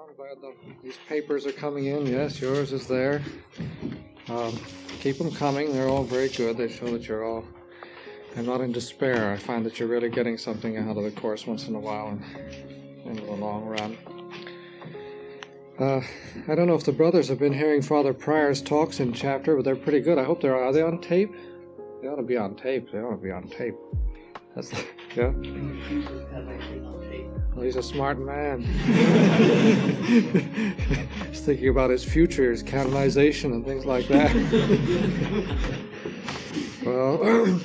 I'm glad these papers are coming in. Yes, yours is there. Keep them coming. They're all very good. They show that you're all... I'm not in despair. I find that you're really getting something out of the course once in a while in the long run. I don't know if the brothers have been hearing Father Pryor's talks in chapter, but they're pretty good. I hope are they on tape? They ought to be on tape. They ought to be on tape. That's yeah. Well, he's a smart man. He's thinking about his future, his canonization, and things like that. Well,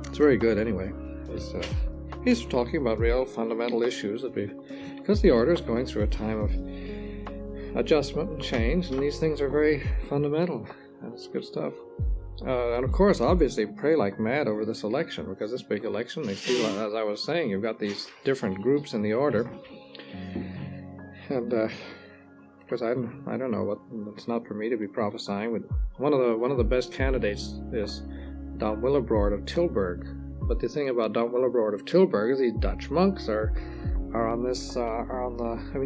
it's very good anyway. He's talking about real fundamental issues because the order is going through a time of adjustment and change, and these things are very fundamental. That's good stuff. And of course, obviously, pray like mad over this election, because this big election, they feel, as I was saying, you've got these different groups in the order. And, because I don't know, it's not for me to be prophesying, but one of the best candidates is Dom Willebrord of Tilburg. But the thing about Dom Willebrord of Tilburg is these Dutch monks are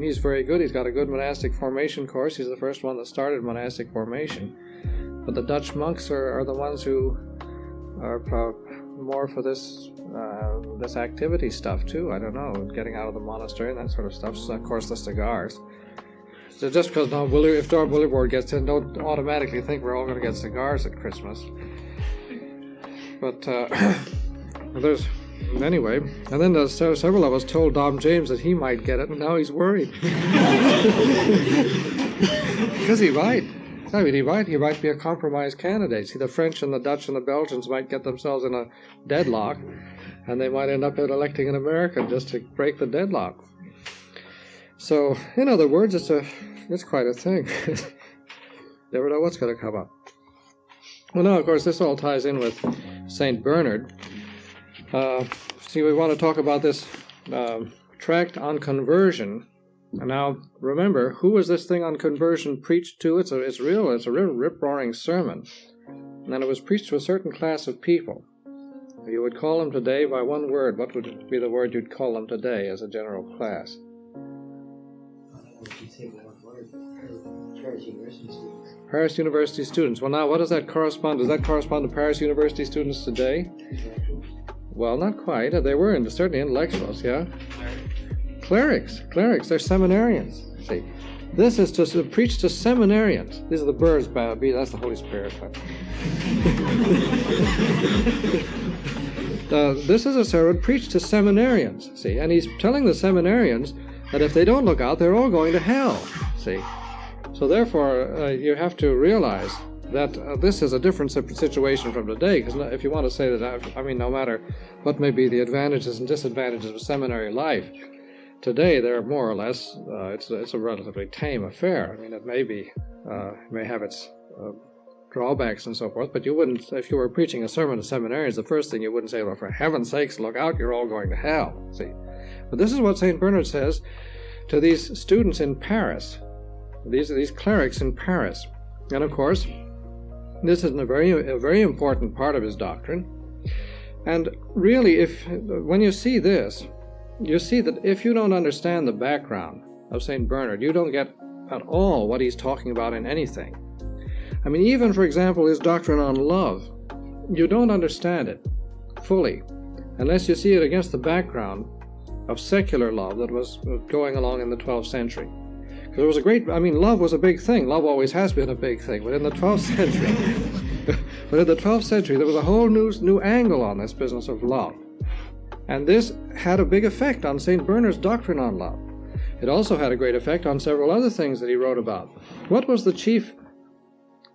he's very good. He's got a good monastic formation course. He's the first one that started monastic formation. But the Dutch monks are the ones who are more for this activity stuff too. I don't know, getting out of the monastery and that sort of stuff. So of course the cigars. So just because if Dom Willebrord gets in, don't automatically think we're all going to get cigars at Christmas. But anyway, and then several of us told Dom James that he might get it, and now he's worried. Because he might. I mean, he might be a compromise candidate. See, the French and the Dutch and the Belgians might get themselves in a deadlock, and they might end up electing an American just to break the deadlock. So, in other words, it's quite a thing. Never know what's going to come up. Well, now, of course, this all ties in with St. Bernard. See, we want to talk about this tract on conversion. And now, remember, who was this thing on conversion preached to? It's a real rip-roaring sermon. And it was preached to a certain class of people. You would call them today by one word. What would be the word you'd call them today as a general class? Paris University students. Paris University students. Well, now, what does that correspond? Does that correspond to Paris University students today? Well, not quite. They were certainly intellectuals, yeah? Clerics. They're seminarians. See, this is to preach to seminarians. These are the birds, that's the Holy Spirit. This is a sermon preached to seminarians, see, and he's telling the seminarians that if they don't look out, they're all going to hell, see. So therefore, you have to realize that this is a different situation from today, because if you want to say that, no matter what may be the advantages and disadvantages of seminary life, today they're more or less, it's a relatively tame affair. I mean, it may have its drawbacks and so forth, but you wouldn't, if you were preaching a sermon to seminarians, the first thing you wouldn't say, well, for heaven's sakes, look out, you're all going to hell, see. But this is what St. Bernard says to these students in Paris, these clerics in Paris. And of course, this is a very important part of his doctrine. And really, when you see this, you see that if you don't understand the background of St. Bernard, you don't get at all what he's talking about in anything. I mean, even, for example, his doctrine on love, you don't understand it fully unless you see it against the background of secular love that was going along in the 12th century. Because it was love was a big thing. Love always has been a big thing, but in the 12th century, there was a whole new angle on this business of love. And this had a big effect on St. Bernard's doctrine on love. It also had a great effect on several other things that he wrote about. What was the chief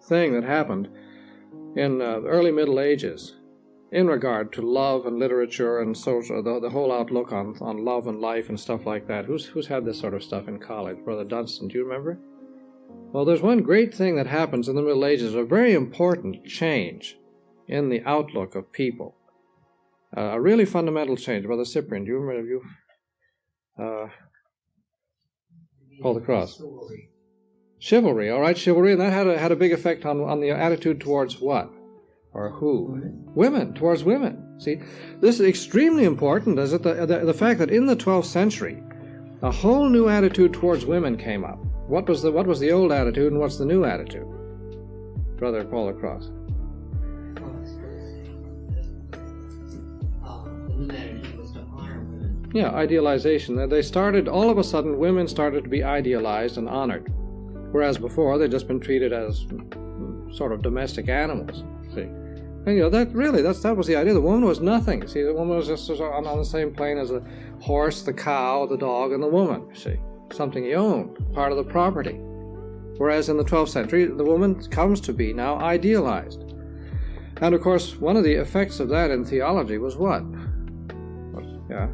thing that happened in the early Middle Ages in regard to love and literature and social, the whole outlook on love and life and stuff like that? Who's had this sort of stuff in college? Brother Dunstan, do you remember? Well, there's one great thing that happens in the Middle Ages, a very important change in the outlook of people. A really fundamental change. Brother Cyprian, do you remember? Hold the cross. Chivalry, all right, chivalry, and that had a big effect on the attitude towards what? Or who? Women, towards women. See, this is extremely important, is it the fact that in the 12th century, a whole new attitude towards women came up. What was the old attitude and what's the new attitude? Brother Paul Across. Yeah, idealization. They started, all of a sudden, women started to be idealized and honored. Whereas before, they'd just been treated as sort of domestic animals, see. And that was the idea. The woman was nothing. See, the woman was just on the same plane as the horse, the cow, the dog, and the woman, you see. Something he owned, part of the property. Whereas in the 12th century, the woman comes to be now idealized. And of course, one of the effects of that in theology was what? Yeah.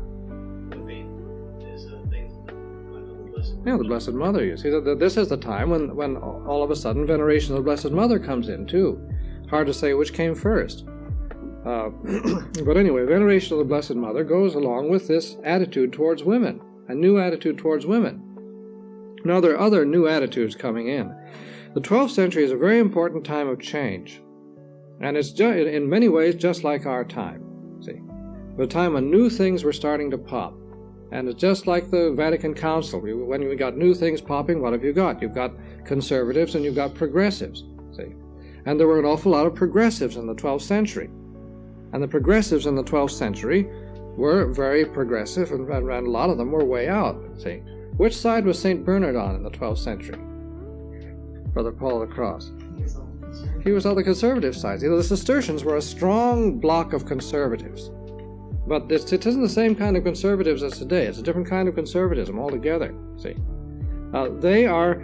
Yeah, the Blessed Mother. You see, this is the time when all of a sudden veneration of the Blessed Mother comes in, too. Hard to say which came first. But anyway, veneration of the Blessed Mother goes along with this attitude towards women, a new attitude towards women. Now, there are other new attitudes coming in. The 12th century is a very important time of change. And it's in many ways just like our time. See, a time when new things were starting to pop. And it's just like the Vatican Council. When we got new things popping, what have you got? You've got conservatives and you've got progressives. See? And there were an awful lot of progressives in the 12th century. And the progressives in the 12th century were very progressive, and a lot of them were way out. See? Which side was St. Bernard on in the 12th century? Brother Paul of the Cross. He was on the conservative side. The Cistercians were a strong block of conservatives. But it isn't the same kind of conservatives as today. It's a different kind of conservatism altogether. See, they are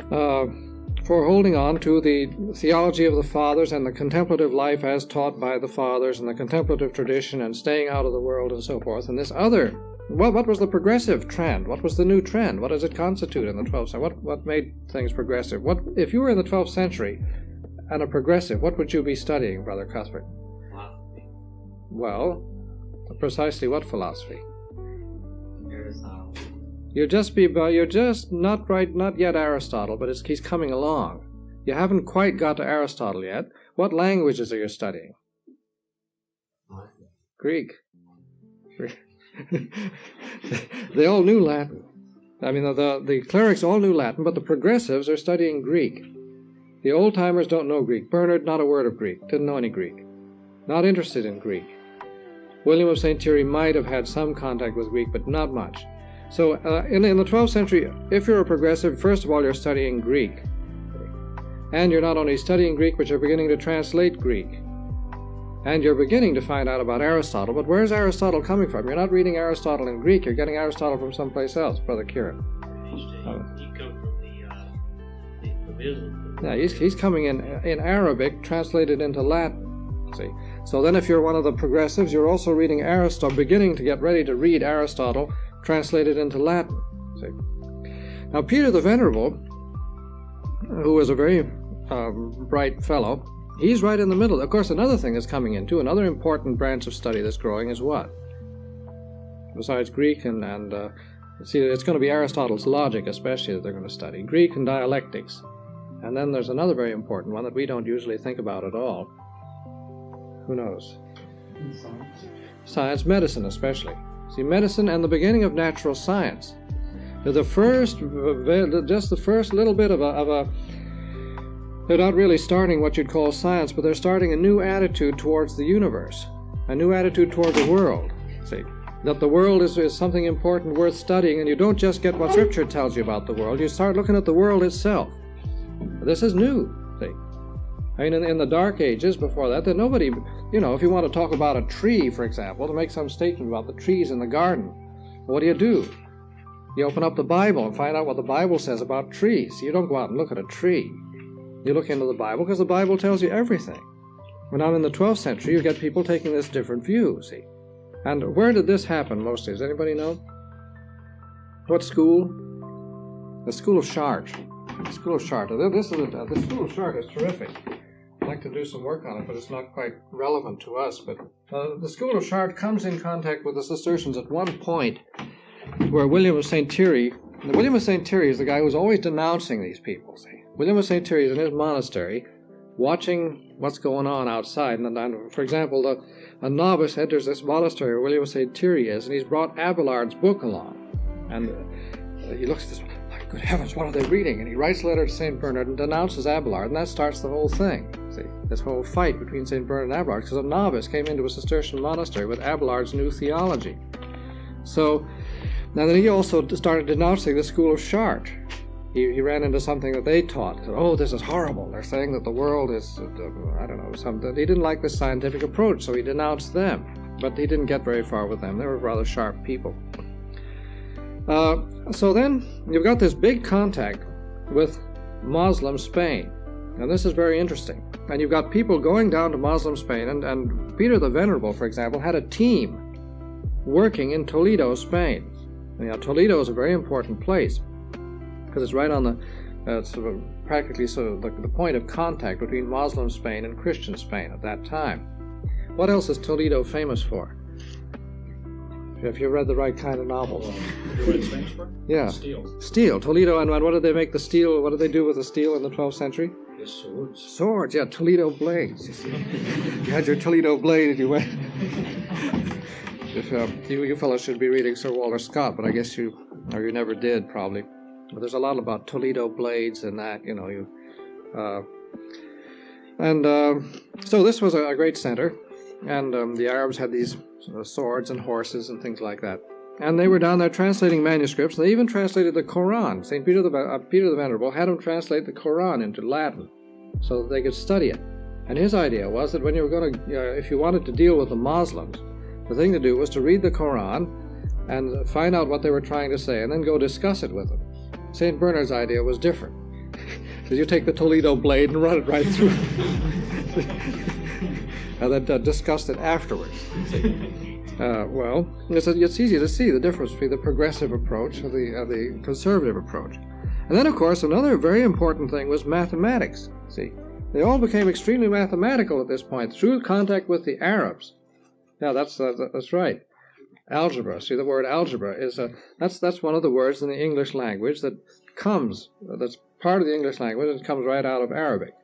for holding on to the theology of the fathers and the contemplative life as taught by the fathers and the contemplative tradition and staying out of the world and so forth. And this other, what was the progressive trend? What was the new trend? What does it constitute in the 12th century? What made things progressive? What if you were in the 12th century and a progressive? What would you be studying, Brother Cuthbert? Well, precisely what philosophy? Aristotle. You're just not yet Aristotle, but he's coming along. You haven't quite got to Aristotle yet. What languages are you studying? Greek. They all knew Latin. I mean, the clerics all knew Latin, but the progressives are studying Greek. The old-timers don't know Greek. Bernard, not a word of Greek. Didn't know any Greek. Not interested in Greek. William of St. Thierry might have had some contact with Greek, but not much. So in the 12th century, if you're a progressive, first of all, you're studying Greek. And you're not only studying Greek, but you're beginning to translate Greek. And you're beginning to find out about Aristotle. But where's Aristotle coming from? You're not reading Aristotle in Greek. You're getting Aristotle from someplace else, Brother Kieran. He come from the Islam. Yeah, he's coming in Arabic, translated into Latin. See? So then if you're one of the progressives, you're also reading Aristotle, beginning to get ready to read Aristotle, translated into Latin. See? Now Peter the Venerable, who was a very bright fellow, he's right in the middle. Of course, another thing that's coming in too, another important branch of study that's growing is what? Besides Greek and see, it's going to be Aristotle's logic especially that they're going to study. Greek and dialectics. And then there's another very important one that we don't usually think about at all. Who knows? Science, medicine especially. See, medicine and the beginning of natural science. Just the first little bit of a they're not really starting what you'd call science, but they're starting a new attitude towards the universe, a new attitude toward the world. See, that the world is something important worth studying, and you don't just get what Scripture tells you about the world, you start looking at the world itself. This is new, see. I mean, in the Dark Ages, before that, nobody, if you want to talk about a tree, for example, to make some statement about the trees in the garden, what do? You open up the Bible and find out what the Bible says about trees. You don't go out and look at a tree. You look into the Bible because the Bible tells you everything. When I'm in the 12th century, you get people taking this different view, see. And where did this happen mostly? Does anybody know? What school? The School of Chartres. The School of Chartres. The School of Chartres is terrific. I'd like to do some work on it, but it's not quite relevant to us. But the School of Chartres comes in contact with the Cistercians at one point where William of St. Thierry is the guy who's always denouncing these people, see. William of St. Thierry is in his monastery watching what's going on outside. And for example, a novice enters this monastery where William of St. Thierry is, and he's brought Abelard's book along. And he looks at this, like, good heavens, what are they reading? And he writes a letter to St. Bernard and denounces Abelard, and that starts the whole thing. See, this whole fight between St. Bernard and Abelard, because a novice came into a Cistercian monastery with Abelard's new theology. So, now then he also started denouncing the school of Chartres. He ran into something that they taught. He said, oh, this is horrible. They're saying that the world is, I don't know, something. He didn't like this scientific approach, so he denounced them. But he didn't get very far with them. They were rather sharp people. So then you've got this big contact with Muslim Spain. And this is very interesting. And you've got people going down to Muslim Spain, and Peter the Venerable, for example, had a team working in Toledo, Spain. And, Toledo is a very important place because it's right on the practically the point of contact between Muslim Spain and Christian Spain at that time. What else is Toledo famous for? If you read the right kind of novels. You read Spanish for? Yeah. Steel. Steel. Toledo, and what did they make the steel? What did they do with the steel in the 12th century? The swords. Swords, yeah, Toledo blades. You had your Toledo blade and you went. You fellows should be reading Sir Walter Scott, but I guess you never did, probably. But there's a lot about Toledo blades and that, so this was a great center, and the Arabs had these swords and horses and things like that. And they were down there translating manuscripts, and they even translated the Quran. St. Peter the Venerable had them translate the Quran into Latin so that they could study it. And his idea was that when you were going to, if you wanted to deal with the Muslims, the thing to do was to read the Quran and find out what they were trying to say and then go discuss it with them. St. Bernard's idea was different. So you take the Toledo blade and run it right through and then discuss it afterwards. Well, it's easy to see the difference between the progressive approach and the conservative approach. And then, of course, another very important thing was mathematics. See, they all became extremely mathematical at this point through contact with the Arabs. Yeah, that's right. Algebra. See, the word algebra is that's one of the words in the English language that's part of the English language and comes right out of Arabic.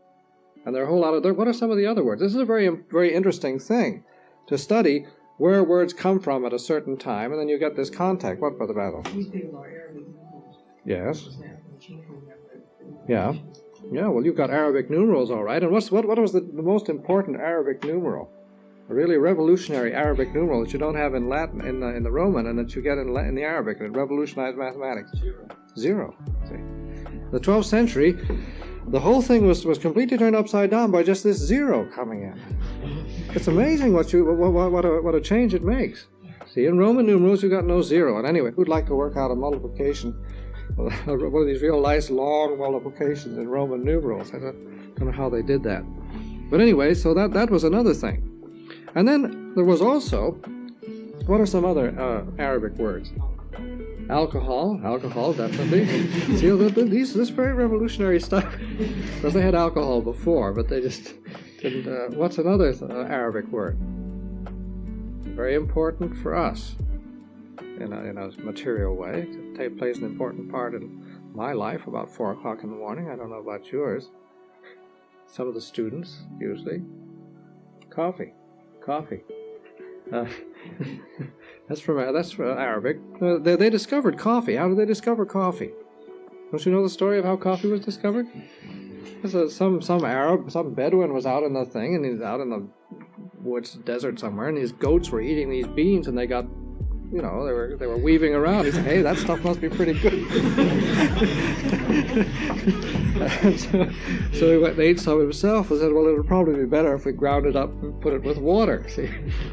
And there are a whole lot of what are some of the other words? This is a very, very interesting thing to study where words come from at a certain time, and then you get this contact. What, Brother Basil? Yes. Yeah. Yeah, well, you've got Arabic numerals, all right. And what was the most important Arabic numeral? A really revolutionary Arabic numeral that you don't have in Latin, in the Roman, and that you get in the Arabic, and it revolutionized mathematics. Zero. See? The 12th century, the whole thing was completely turned upside down by just this zero coming in. It's amazing what a change it makes. See, in Roman numerals you got no zero. And anyway, who'd like to work out a multiplication, one of these real nice long multiplications in Roman numerals? I don't know how they did that. But anyway, so that was another thing. And then there was also, what are some other Arabic words? Alcohol, definitely. See, this very revolutionary stuff. Because they had alcohol before, but they just didn't. What's another Arabic word? Very important for us in a material way. It plays an important part in my life about 4 o'clock in the morning. I don't know about yours. Some of the students, usually. Coffee. That's from Arabic. They discovered coffee. How did they discover coffee? Don't you know the story of how coffee was discovered? Some Arab, some Bedouin was out in the thing, and he's out in the woods, desert somewhere, and his goats were eating these beans, and they got, they were weaving around. He said, "Hey, that stuff must be pretty good." so he ate some himself and said, "Well, it would probably be better if we ground it up and put it with water." See,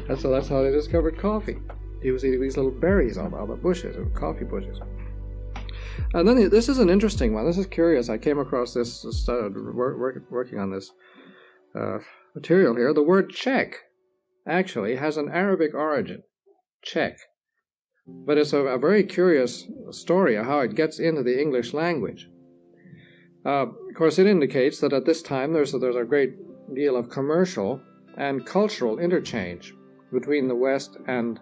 that's how they discovered coffee. He was eating these little berries on the bushes, coffee bushes. And then this is an interesting one. This is curious. I came across this, working on this material here. The word Czech actually has an Arabic origin. Czech. But it's a very curious story of how it gets into the English language. Of course, it indicates that at this time there's a great deal of commercial and cultural interchange between the West and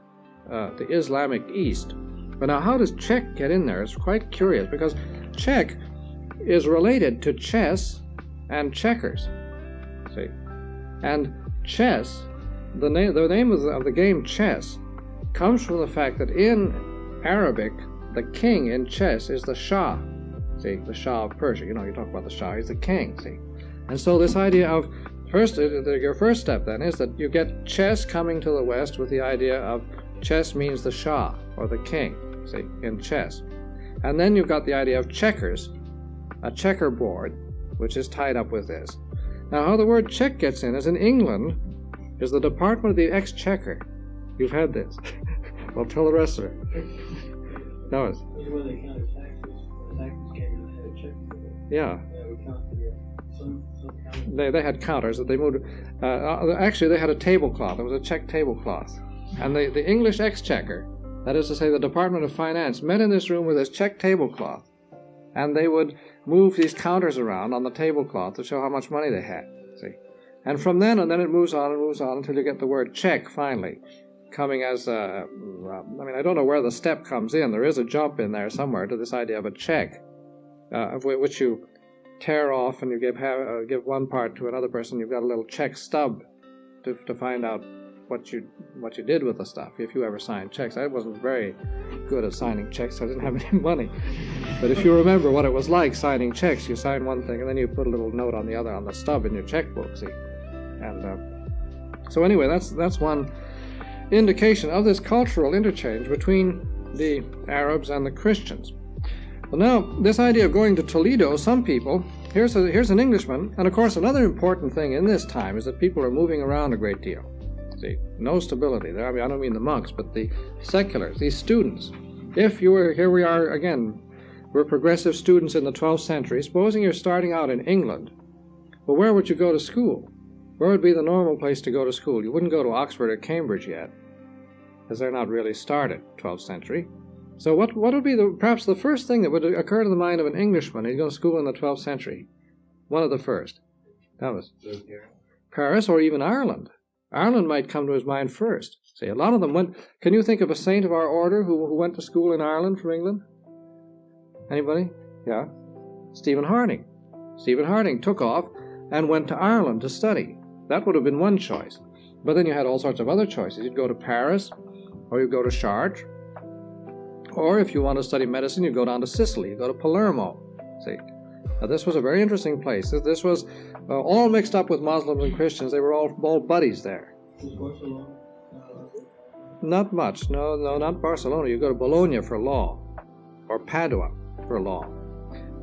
the Islamic East. But now, how does Czech get in there? It's quite curious, because Czech is related to chess and checkers. See, and chess, the name of the game chess, comes from the fact that in Arabic the king in chess is the Shah. See, the Shah of Persia. You talk about the Shah, he's the king, see. And so this idea of, your first step then is that you get chess coming to the West with the idea of chess means the Shah, or the king, see, in chess. And then you've got the idea of checkers, a checkerboard, which is tied up with this. Now, how the word check gets in is in England is the Department of the Exchequer. You've had this. Well, tell the rest of it. No, it's... Where they counted taxes. Taxes came and had a check. Yeah. Yeah, we counted some counted. They had counters that they moved. Actually, they had a tablecloth. It was a check tablecloth. And the English Exchequer, that is to say the Department of Finance, met in this room with this check tablecloth. And they would move these counters around on the tablecloth to show how much money they had. See? And from then on, it moves on until you get the word check, finally, coming as I don't know where the step comes in. There is a jump in there somewhere to this idea of a check, of which you tear off and you give one part to another person. You've got a little check stub to find out what you did with the stuff, if you ever signed checks. I wasn't very good at signing checks, so I didn't have any money. But if you remember what it was like signing checks, you sign one thing and then you put a little note on the other on the stub in your checkbook, see? And so anyway, that's one indication of this cultural interchange between the Arabs and the Christians. Well, now, this idea of going to Toledo, some people, here's an Englishman, and of course another important thing in this time is that people are moving around a great deal. See, no stability there. I don't mean the monks, but the seculars, these students. If you were, here we are again, we're progressive students in the 12th century. Supposing you're starting out in England, well, where would you go to school? Where would be the normal place to go to school? You wouldn't go to Oxford or Cambridge yet, because they're not really started, 12th century. So what would be perhaps the first thing that would occur to the mind of an Englishman who'd go to school in the 12th century? One of the first. That was Paris or even Ireland. Ireland might come to his mind first. See, a lot of them went... Can you think of a saint of our order who went to school in Ireland from England? Anybody? Yeah? Stephen Harding. Stephen Harding took off and went to Ireland to study. That would have been one choice. But then you had all sorts of other choices. You'd go to Paris, or you'd go to Chartres, or if you want to study medicine, you'd go down to Sicily. You'd go to Palermo. See? Now, this was a very interesting place. This was all mixed up with Muslims and Christians. They were all buddies there. Not much. No, not Barcelona. You go to Bologna for law, or Padua for law,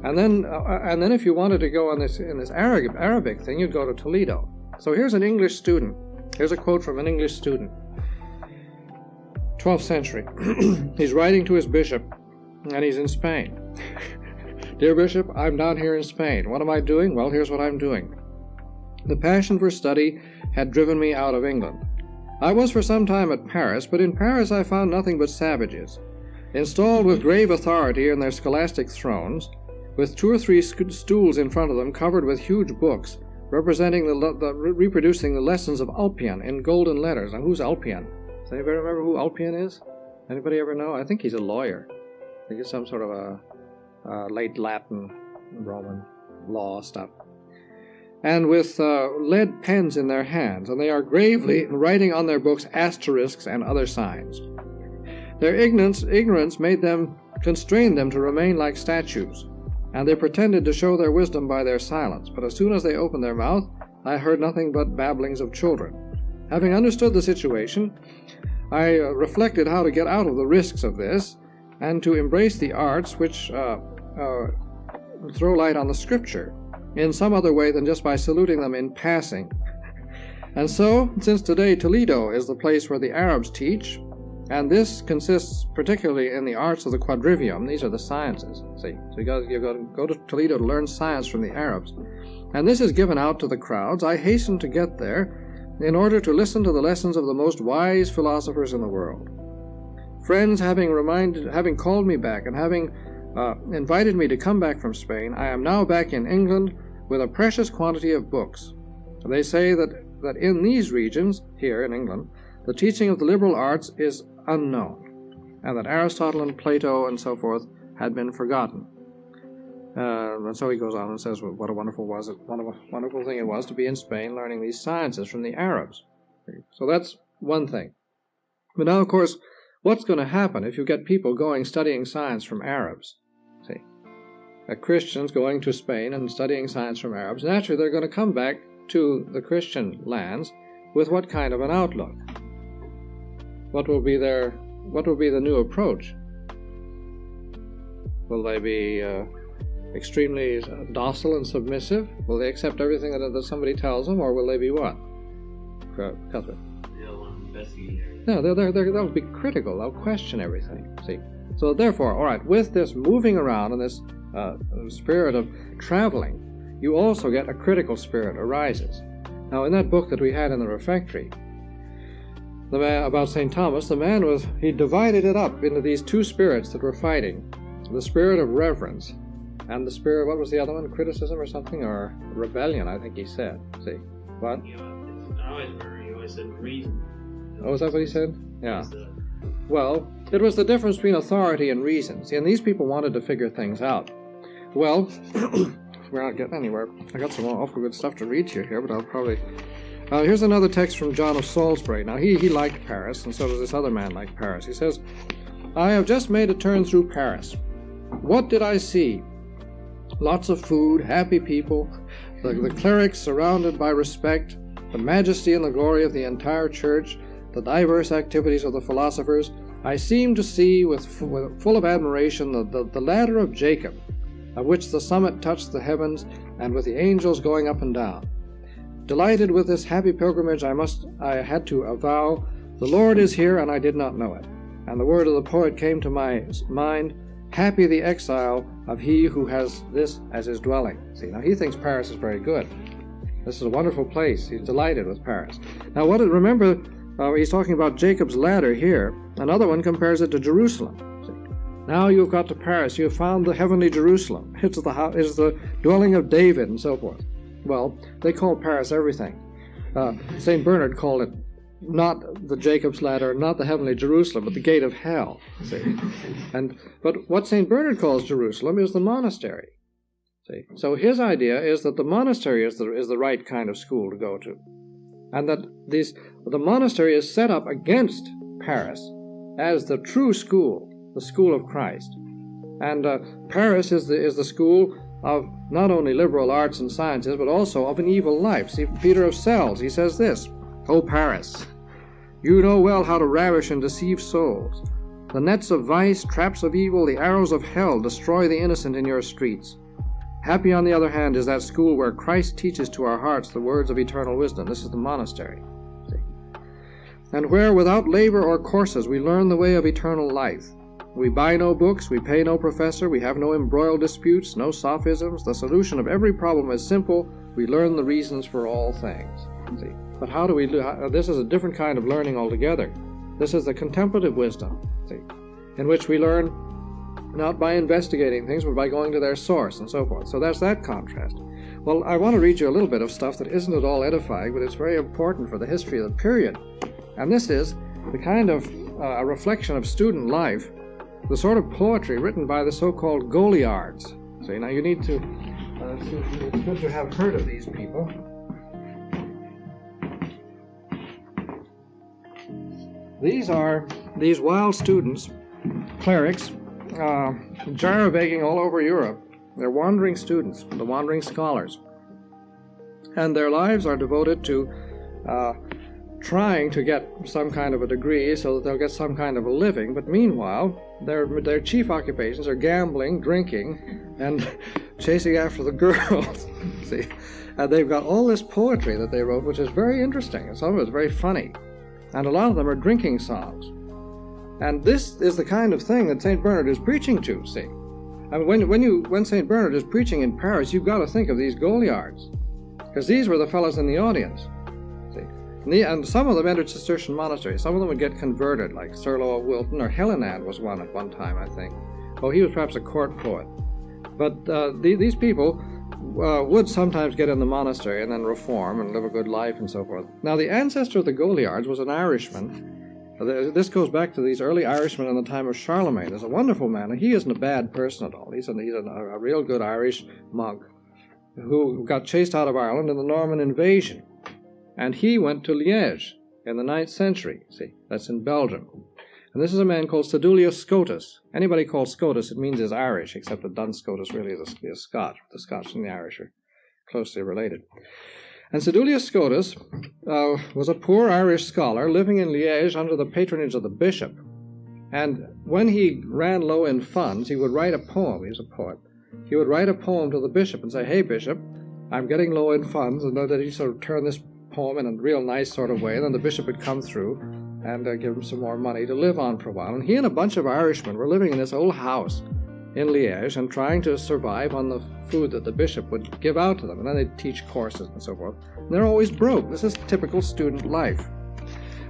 and then if you wanted to go in this Arabic thing, you'd go to Toledo. So here's an English student. Here's a quote from an English student, 12th century. He's writing to his bishop, and he's in Spain. Dear Bishop, I'm down here in Spain. What am I doing? Well, here's what I'm doing. The passion for study had driven me out of England. I was for some time at Paris, but in Paris I found nothing but savages, installed with grave authority in their scholastic thrones, with 2 or 3 stools in front of them covered with huge books, representing reproducing the lessons of Ulpian in golden letters. Now, who's Ulpian? Does anybody remember who Ulpian is? Anybody ever know? I think he's a lawyer. I think it's some sort of a late Latin, Roman law stuff. And with lead pens in their hands, and they are gravely writing on their books asterisks and other signs. Their ignorance constrained them to remain like statues, and they pretended to show their wisdom by their silence. But as soon as they opened their mouth, I heard nothing but babblings of children. Having understood the situation, I reflected how to get out of the risks of this, and to embrace the arts which throw light on the Scripture in some other way than just by saluting them in passing. And so, since today Toledo is the place where the Arabs teach, and this consists particularly in the arts of the quadrivium, these are the sciences, see, so you go to Toledo to learn science from the Arabs, and this is given out to the crowds, I hasten to get there in order to listen to the lessons of the most wise philosophers in the world. Friends having called me back and having invited me to come back from Spain, I am now back in England with a precious quantity of books. They say that in these regions, here in England, the teaching of the liberal arts is unknown, and that Aristotle and Plato and so forth had been forgotten. And so he goes on and says what a wonderful thing it was to be in Spain learning these sciences from the Arabs. So that's one thing. But now, of course, what's going to happen if you get people going studying science from Arabs? See, Christians going to Spain and studying science from Arabs. Naturally, they're going to come back to the Christian lands with what kind of an outlook? What will be the new approach? Will they be extremely docile and submissive? Will they accept everything that somebody tells them, or will they be what? Cuthbert? They'll investigate everything. No, they'll be critical. They'll question everything. See, so therefore, all right, with this moving around and this spirit of traveling, you also get a critical spirit arises. Now, in that book that we had in the refectory, the man about St. Thomas, he divided it up into these two spirits that were fighting: the spirit of reverence and the spirit, what was the other one? Criticism or something, or rebellion? I think he said. See, what? You always said reason. Oh, is that what he said? Yeah. Well, it was the difference between authority and reason. See, and these people wanted to figure things out. Well, we're not getting anywhere. I got some awful good stuff to read to you here, but I'll probably... here's another text from John of Salisbury. Now, he liked Paris, and so does this other man like Paris. He says, "I have just made a turn through Paris. What did I see? Lots of food, happy people, the clerics surrounded by respect, the majesty and the glory of the entire church, the diverse activities of the philosophers. I seemed to see full of admiration the ladder of Jacob, of which the summit touched the heavens, and with the angels going up and down. Delighted with this happy pilgrimage, I had to avow, the Lord is here, and I did not know it. And the word of the poet came to my mind, happy the exile of he who has this as his dwelling." See, now he thinks Paris is very good. This is a wonderful place. He's delighted with Paris. Now, remember, he's talking about Jacob's ladder here. Another one compares it to Jerusalem. See, now you've got to Paris. You've found the heavenly Jerusalem. It's the dwelling of David and so forth. Well, they call Paris everything. St. Bernard called it not the Jacob's ladder, not the heavenly Jerusalem, but the gate of hell. See, but what St. Bernard calls Jerusalem is the monastery. See, so his idea is that the monastery is the right kind of school to go to, and that the monastery is set up against Paris as the true school, the school of Christ, and Paris is the school of not only liberal arts and sciences, but also of an evil life. See, Peter of Celles, he says this, "O Paris, you know well how to ravish and deceive souls. The nets of vice, traps of evil, the arrows of hell destroy the innocent in your streets. Happy, on the other hand, is that school where Christ teaches to our hearts the words of eternal wisdom." This is the monastery. See? "And where, without labor or courses, we learn the way of eternal life. We buy no books, we pay no professor, we have no embroiled disputes, no sophisms. The solution of every problem is simple. We learn the reasons for all things." See? But how do we do? This is a different kind of learning altogether. This is the contemplative wisdom, see, in which we learn not by investigating things, but by going to their source and so forth. So that's that contrast. Well, I want to read you a little bit of stuff that isn't at all edifying, but it's very important for the history of the period. And this is the kind of a reflection of student life, the sort of poetry written by the so-called Goliards. See, now you need to, it's good to have heard of these people. These are these wild students, clerics, gyrovaguing all over Europe. They're wandering students, the wandering scholars. And their lives are devoted to trying to get some kind of a degree so that they'll get some kind of a living. But meanwhile, their chief occupations are gambling, drinking, and chasing after the girls. See? And they've got all this poetry that they wrote, which is very interesting, and some of it's very funny. And a lot of them are drinking songs. And this is the kind of thing that St. Bernard is preaching to, see. I mean, when St. Bernard is preaching in Paris, you've got to think of these Goliards, because these were the fellows in the audience, see. And some of them entered Cistercian monasteries. Some of them would get converted, like Serlo of Wilton, or Helenand was one at one time, I think. Oh, he was perhaps a court poet. But these people would sometimes get in the monastery and then reform and live a good life and so forth. Now, the ancestor of the Goliards was an Irishman. This goes back to these early Irishmen in the time of Charlemagne. There's a wonderful man, and he isn't a bad person at all. He's a real good Irish monk who got chased out of Ireland in the Norman invasion. And he went to Liège in the 9th century. See, that's in Belgium. And this is a man called Sedulius Scotus. Anybody called Scotus, it means is Irish, except that Duns Scotus really is Scotch. The Scotch and the Irish are closely related. And Sedulius Scotus was a poor Irish scholar living in Liège under the patronage of the bishop. And when he ran low in funds, he would write a poem. He was a poet. He would write a poem to the bishop and say, "Hey, bishop, I'm getting low in funds," and then he'd sort of turn this poem in a real nice sort of way, and then the bishop would come through and give him some more money to live on for a while. And he and a bunch of Irishmen were living in this old house in Liège and trying to survive on the food that the bishop would give out to them, and then they'd teach courses and so forth. And they're always broke. This is typical student life.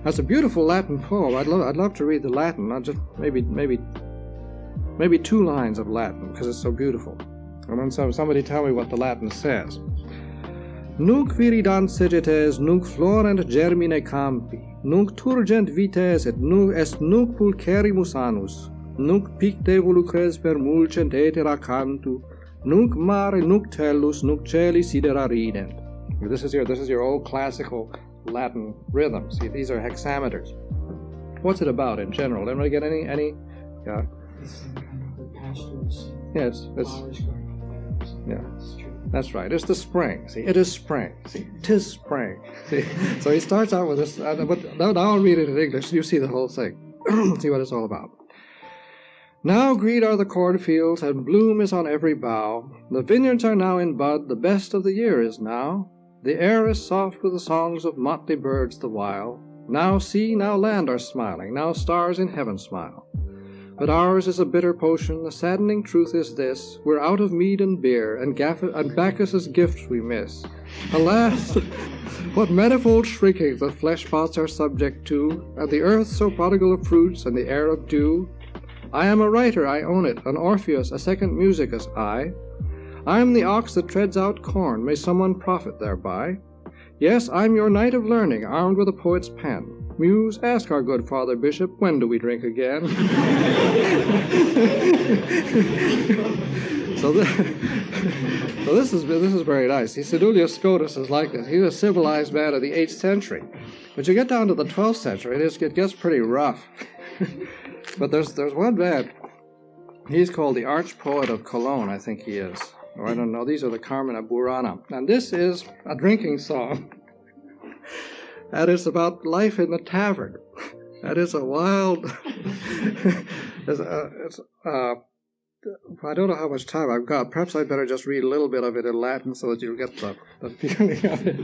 That's a beautiful Latin poem. I'd love to read the Latin. Not just maybe 2 lines of Latin because it's so beautiful. And then somebody tell me what the Latin says. Nunc viridant segetes, nunc florent germine campi, nunc turgent vites, et nunc pulcherimus anus, nunc picte volucres per mulcent aetera cantu, nunc mare, nunc tellus, nunc celi sidera rident. This is your old classical Latin rhythm. See, these are hexameters. What's it about in general? Anybody get any? Yeah. It's kind of the pastor's Yeah, it's flowers growing up there. yeah. That's true. That's right. It's the spring. See, it is spring. See, 'tis spring. See, so he starts out with this. But now I'll read it in English. You see the whole thing. See what it's all about. Now green are the cornfields, and bloom is on every bough. The vineyards are now in bud. The best of the year is now. The air is soft with the songs of motley birds the while. Now sea, now land are smiling. Now stars in heaven smile. But ours is a bitter potion. The saddening truth is this: we're out of mead and beer, and Bacchus's gifts we miss. Alas, what manifold shrinkings the flesh pots are subject to, and the earth so prodigal of fruits, and the air of dew. I am a writer, I own it, an Orpheus, a second Musicus, I am the ox that treads out corn, may someone profit thereby. Yes, I'm your knight of learning, armed with a poet's pen. Muse, ask our good Father Bishop, when do we drink again? So this is very nice. Sedulius Scotus is like this. He's a civilized man of the 8th century. But you get down to the 12th century, it gets pretty rough. But there's one man. He's called the Arch-Poet of Cologne, I think he is. Or I don't know. These are the Carmina Burana. And this is a drinking song. And it's about life in the tavern. That is a wild... I don't know how much time I've got. Perhaps I'd better just read a little bit of it in Latin so that you'll get the feeling of it.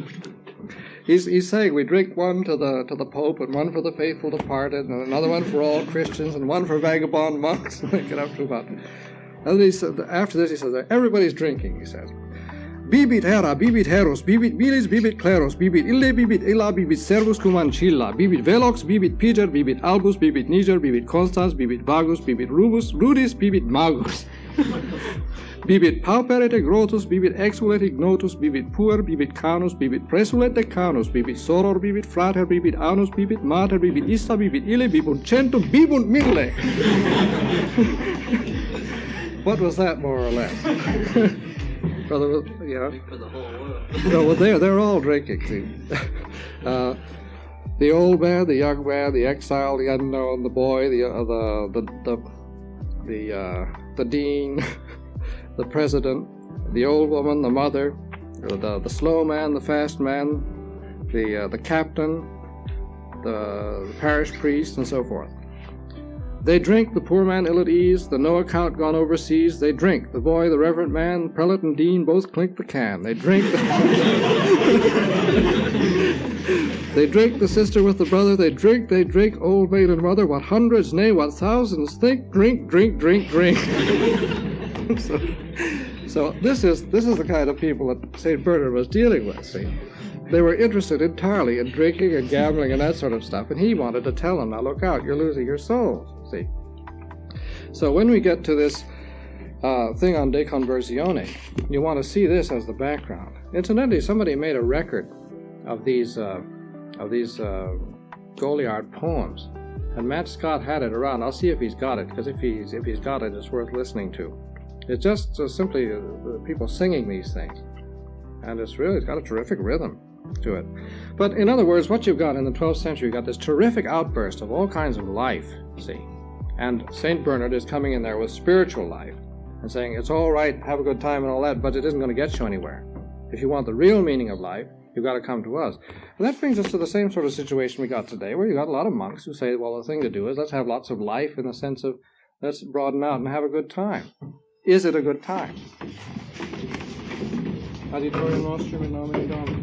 He's saying we drink one to the Pope, and one for the faithful departed, and another one for all Christians, and one for vagabond monks. And they get up to about... And he said, after this he says, everybody's drinking, he says. Bibit hera, bibit heros, bibit milis, bibit kleros, bibit ille, bibit illa, bibit servus cum ancilla, bibit velox, bibit piger, bibit albus, bibit niger, bibit constans, bibit vagus, bibit rubus, rudis, bibit magus. Bibit pauper et grotus, bibit exulet ignotus, bibit puer, bibit canus, bibit presulet decanus, bibit soror, bibit frater, bibit anus, bibit mater, bibit issa, bibit ille, bibunt centum, bibunt mille. What was that, more or less? For the whole world. No, well, they're all drinking. See, the old man, the young man, the exile, the unknown, the boy, the dean, the president, the old woman, the mother, the slow man, the fast man, the captain, the parish priest, and so forth. They drink, the poor man ill at ease, the no account gone overseas. They drink, the boy, the reverend man, prelate and dean both clink the can. They drink, they drink the sister with the brother. They drink, old maid and mother. What hundreds, nay, what thousands think, drink, drink, drink, drink. So this is the kind of people that St. Bernard was dealing with, see. They were interested entirely in drinking and gambling and that sort of stuff, and he wanted to tell them, now look out, you're losing your souls, see. So when we get to this thing on De Conversione, you want to see this as the background. Incidentally, somebody made a record of these Goliard poems, and Matt Scott had it around. I'll see if he's got it, because if he's got it, it's worth listening to. It's just simply people singing these things, and it's got a terrific rhythm. to it. But in other words, what you've got in the 12th century, you've got this terrific outburst of all kinds of life, see. And St. Bernard is coming in there with spiritual life and saying, it's all right, have a good time and all that, but it isn't going to get you anywhere. If you want the real meaning of life, you've got to come to us. And that brings us to the same sort of situation we got today, where you've got a lot of monks who say, well, the thing to do is let's have lots of life in the sense of let's broaden out and have a good time. Is it a good time? Auditorium nostrum in nomine Domini.